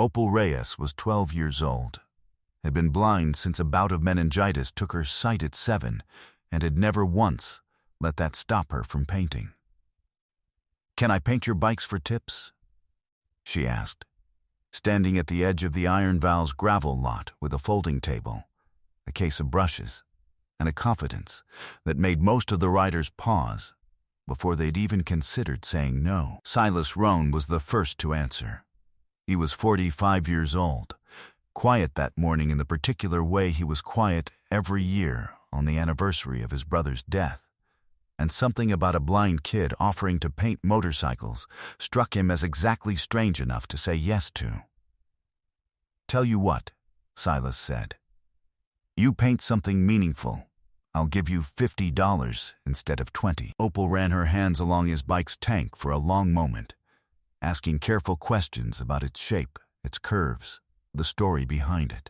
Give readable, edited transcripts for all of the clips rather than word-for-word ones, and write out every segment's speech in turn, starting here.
Opal Reyes was 12 years old, had been blind since a bout of meningitis took her sight at 7, and had never once let that stop her from painting. "Can I paint your bikes for tips?" she asked, standing at the edge of the Iron Val's gravel lot with a folding table, a case of brushes, and a confidence that made most of the riders pause before they'd even considered saying no. Silas Roan was the first to answer. He was 45 years old, quiet that morning in the particular way he was quiet every year on the anniversary of his brother's death, and something about a blind kid offering to paint motorcycles struck him as exactly strange enough to say yes to. "Tell you what," Silas said. "You paint something meaningful. I'll give you $50 instead of 20. Opal ran her hands along his bike's tank for a long moment, asking careful questions about its shape, its curves, the story behind it.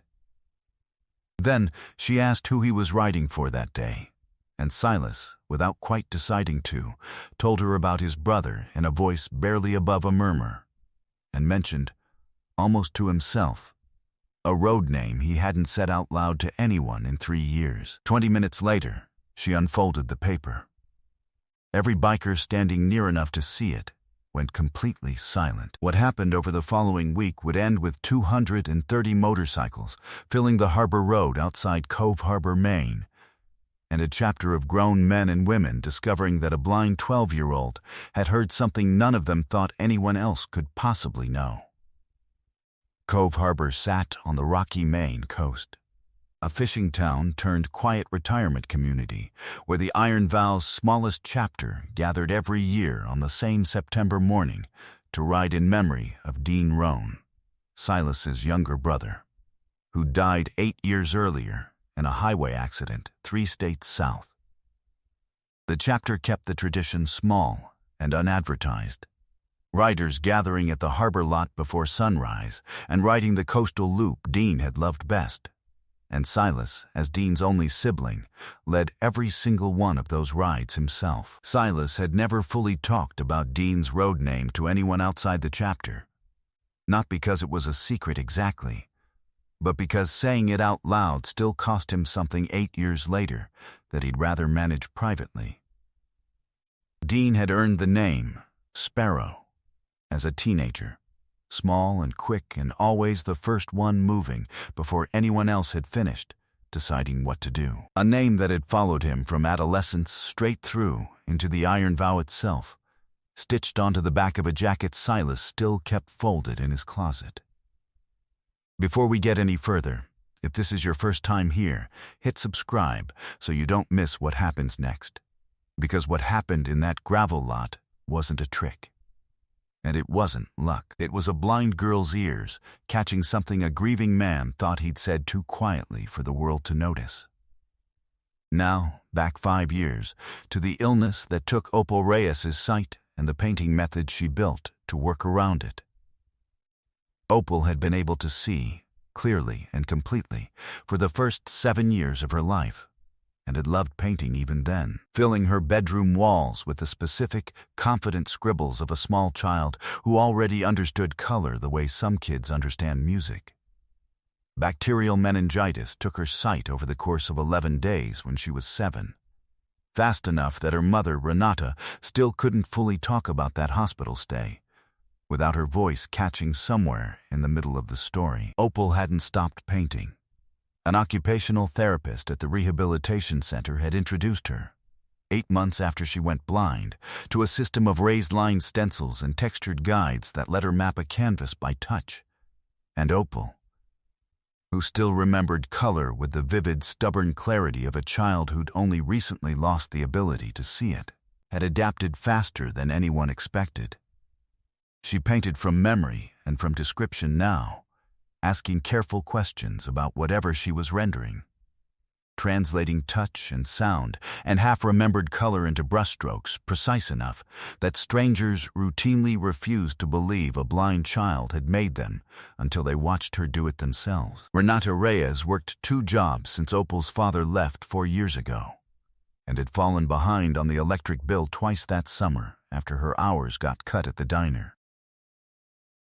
Then she asked who he was riding for that day, and Silas, without quite deciding to, told her about his brother in a voice barely above a murmur, and mentioned, almost to himself, a road name he hadn't said out loud to anyone in 3 years. 20 minutes later, she unfolded the paper. Every biker standing near enough to see it went completely silent. What happened over the following week would end with 230 motorcycles filling the harbor road outside Cove Harbor, Maine, and a chapter of grown men and women discovering that a blind 12-year-old had heard something none of them thought anyone else could possibly know. Cove Harbor sat on the rocky Maine coast, a fishing town turned quiet retirement community where the Iron Val's smallest chapter gathered every year on the same September morning to ride in memory of Dean Roan, Silas's younger brother, who died 8 years earlier in a highway accident 3 states south. The chapter kept the tradition small and unadvertised, riders gathering at the harbor lot before sunrise and riding the coastal loop Dean had loved best. And Silas, as Dean's only sibling, led every single one of those rides himself. Silas had never fully talked about Dean's road name to anyone outside the chapter, not because it was a secret exactly, but because saying it out loud still cost him something 8 years later that he'd rather manage privately. Dean had earned the name Sparrow as a teenager, small and quick and always the first one moving before anyone else had finished deciding what to do. A name that had followed him from adolescence straight through into the Iron Vow itself, stitched onto the back of a jacket Silas still kept folded in his closet. Before we get any further, if this is your first time here, hit subscribe so you don't miss what happens next. Because what happened in that gravel lot wasn't a trick. And it wasn't luck. It was a blind girl's ears catching something a grieving man thought he'd said too quietly for the world to notice. Now, back 5 years, to the illness that took Opal Reyes's sight and the painting method she built to work around it. Opal had been able to see, clearly and completely, for the first 7 years of her life, and had loved painting even then, filling her bedroom walls with the specific, confident scribbles of a small child who already understood color the way some kids understand music. Bacterial meningitis took her sight over the course of 11 days when she was 7, fast enough that her mother, Renata, still couldn't fully talk about that hospital stay, without her voice catching somewhere in the middle of the story. Opal hadn't stopped painting. An occupational therapist at the rehabilitation center had introduced her, 8 months after she went blind, to a system of raised line stencils and textured guides that let her map a canvas by touch. And Opal, who still remembered color with the vivid, stubborn clarity of a child who'd only recently lost the ability to see it, had adapted faster than anyone expected. She painted from memory and from description now, asking careful questions about whatever she was rendering, translating touch and sound and half-remembered color into brushstrokes precise enough that strangers routinely refused to believe a blind child had made them until they watched her do it themselves. Renata Reyes worked 2 jobs since Opal's father left 4 years ago, and had fallen behind on the electric bill twice that summer after her hours got cut at the diner.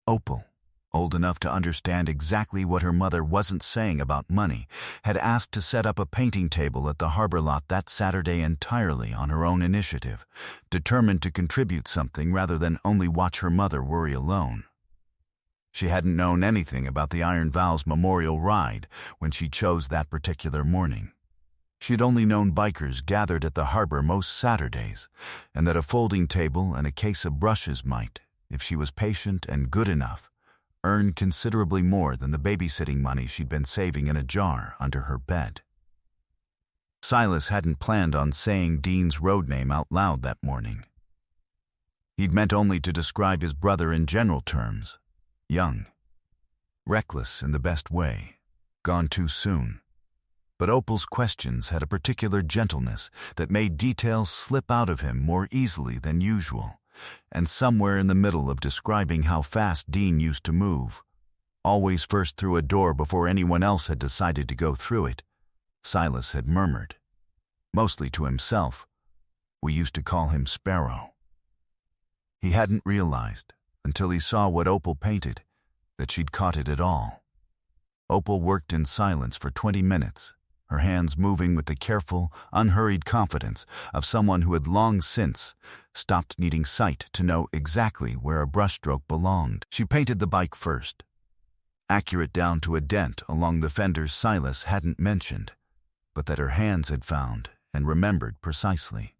Opal, old enough to understand exactly what her mother wasn't saying about money, had asked to set up a painting table at the harbor lot that Saturday entirely on her own initiative, determined to contribute something rather than only watch her mother worry alone. She hadn't known anything about the Iron Vows Memorial Ride when she chose that particular morning. She'd only known bikers gathered at the harbor most Saturdays, and that a folding table and a case of brushes might, if she was patient and good enough, earn considerably more than the babysitting money she'd been saving in a jar under her bed. Silas hadn't planned on saying Dean's road name out loud that morning. He'd meant only to describe his brother in general terms: young, reckless in the best way, gone too soon. But Opal's questions had a particular gentleness that made details slip out of him more easily than usual, and somewhere in the middle of describing how fast Dean used to move, always first through a door before anyone else had decided to go through it, Silas had murmured, mostly to himself, "We used to call him Sparrow." He hadn't realized, until he saw what Opal painted, that she'd caught it at all. Opal worked in silence for 20 minutes, her hands moving with the careful, unhurried confidence of someone who had long since stopped needing sight to know exactly where a brushstroke belonged. She painted the bike first, accurate down to a dent along the fenders Silas hadn't mentioned, but that her hands had found and remembered precisely.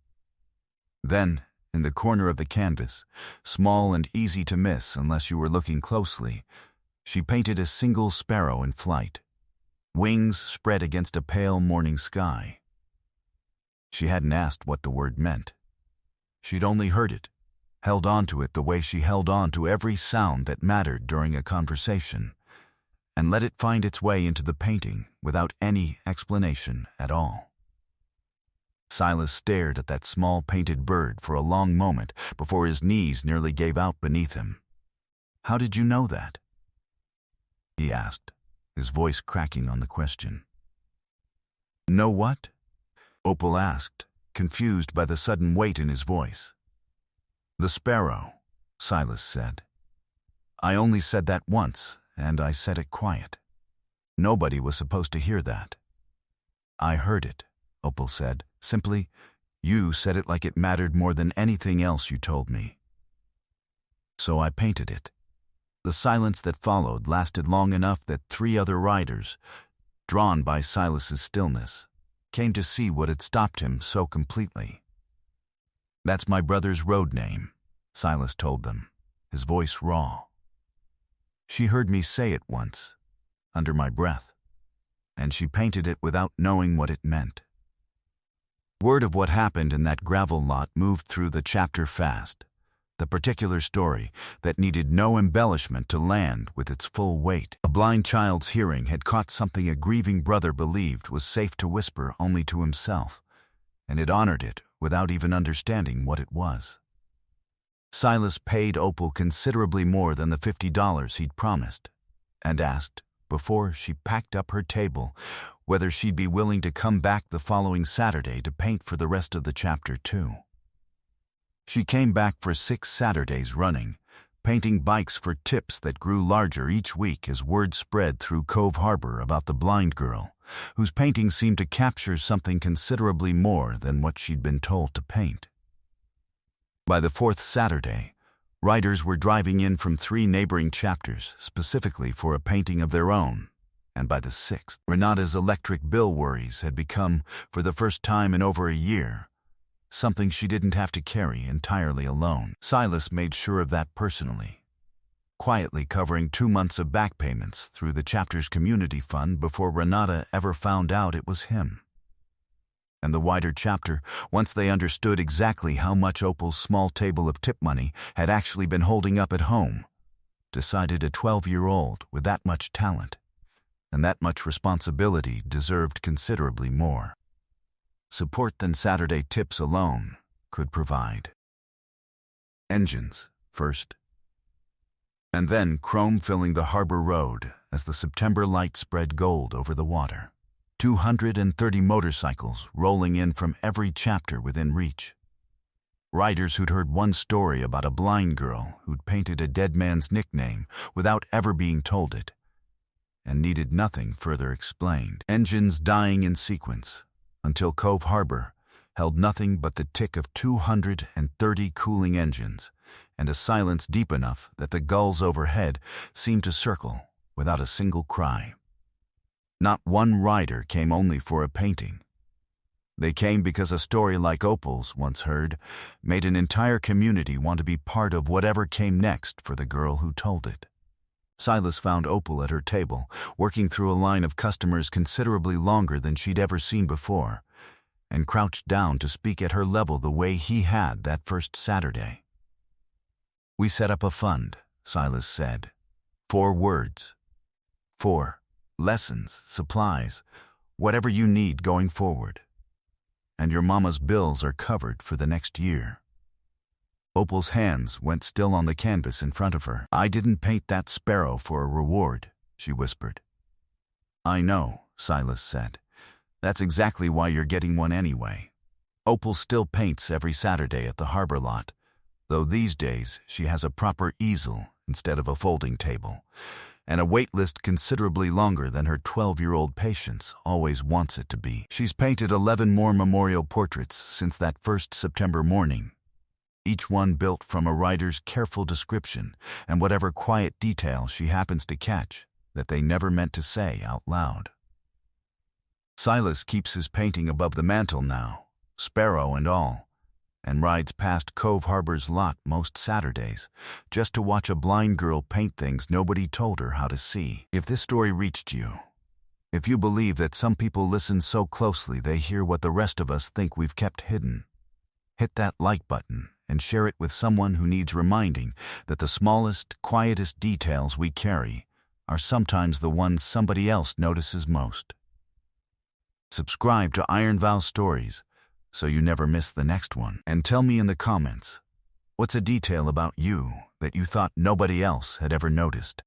Then, in the corner of the canvas, small and easy to miss unless you were looking closely, she painted a single sparrow in flight, wings spread against a pale morning sky. She hadn't asked what the word meant. She'd only heard it, held on to it the way she held on to every sound that mattered during a conversation, and let it find its way into the painting without any explanation at all. Silas stared at that small painted bird for a long moment before his knees nearly gave out beneath him. "How did you know that?" he asked, his voice cracking on the question. "Know what?" Opal asked, confused by the sudden weight in his voice. "The sparrow," Silas said. "I only said that once, and I said it quiet. Nobody was supposed to hear that." "I heard it," Opal said, simply. "You said it like it mattered more than anything else you told me. So I painted it." The silence that followed lasted long enough that 3 other riders, drawn by Silas's stillness, came to see what had stopped him so completely. "That's my brother's road name," Silas told them, his voice raw. "She heard me say it once, under my breath, and she painted it without knowing what it meant." Word of what happened in that gravel lot moved through the chapter fast, the particular story that needed no embellishment to land with its full weight. A blind child's hearing had caught something a grieving brother believed was safe to whisper only to himself, and it honored it without even understanding what it was. Silas paid Opal considerably more than the $50 he'd promised, and asked, before she packed up her table, whether she'd be willing to come back the following Saturday to paint for the rest of the chapter too. She came back for 6 Saturdays running, painting bikes for tips that grew larger each week as word spread through Cove Harbor about the blind girl, whose painting seemed to capture something considerably more than what she'd been told to paint. By the 4th Saturday, riders were driving in from 3 neighboring chapters specifically for a painting of their own, and by the 6th, Renata's electric bill worries had become, for the first time in over a year, something she didn't have to carry entirely alone. Silas made sure of that personally, quietly covering 2 months of back payments through the chapter's community fund before Renata ever found out it was him. And the wider chapter, once they understood exactly how much Opal's small table of tip money had actually been holding up at home, decided a 12-year-old with that much talent and that much responsibility deserved considerably more support than Saturday tips alone could provide. Engines first, and then chrome filling the harbor road as the September light spread gold over the water. 230 motorcycles rolling in from every chapter within reach. Riders who'd heard one story about a blind girl who'd painted a dead man's nickname without ever being told it, and needed nothing further explained. Engines dying in sequence, until Cove Harbor held nothing but the tick of 230 cooling engines, and a silence deep enough that the gulls overhead seemed to circle without a single cry. Not one rider came only for a painting. They came because a story like Opal's, once heard, made an entire community want to be part of whatever came next for the girl who told it. Silas found Opal at her table, working through a line of customers considerably longer than she'd ever seen before, and crouched down to speak at her level the way he had that first Saturday. "We set up a fund," Silas said. 4 words. 4 lessons, supplies, whatever you need going forward. And your mama's bills are covered for the next year. Opal's hands went still on the canvas in front of her. "I didn't paint that sparrow for a reward," she whispered. "I know," Silas said. "That's exactly why you're getting one anyway." Opal still paints every Saturday at the harbor lot, though these days she has a proper easel instead of a folding table, and a wait list considerably longer than her 12-year-old patience always wants it to be. She's painted 11 more memorial portraits since that first September morning, each one built from a writer's careful description and whatever quiet detail she happens to catch that they never meant to say out loud. Silas keeps his painting above the mantel now, sparrow and all, and rides past Cove Harbor's lot most Saturdays just to watch a blind girl paint things nobody told her how to see. If this story reached you, if you believe that some people listen so closely they hear what the rest of us think we've kept hidden, hit that like button and share it with someone who needs reminding that the smallest, quietest details we carry are sometimes the ones somebody else notices most. Subscribe to Iron Vow Stories so you never miss the next one. And tell me in the comments, what's a detail about you that you thought nobody else had ever noticed?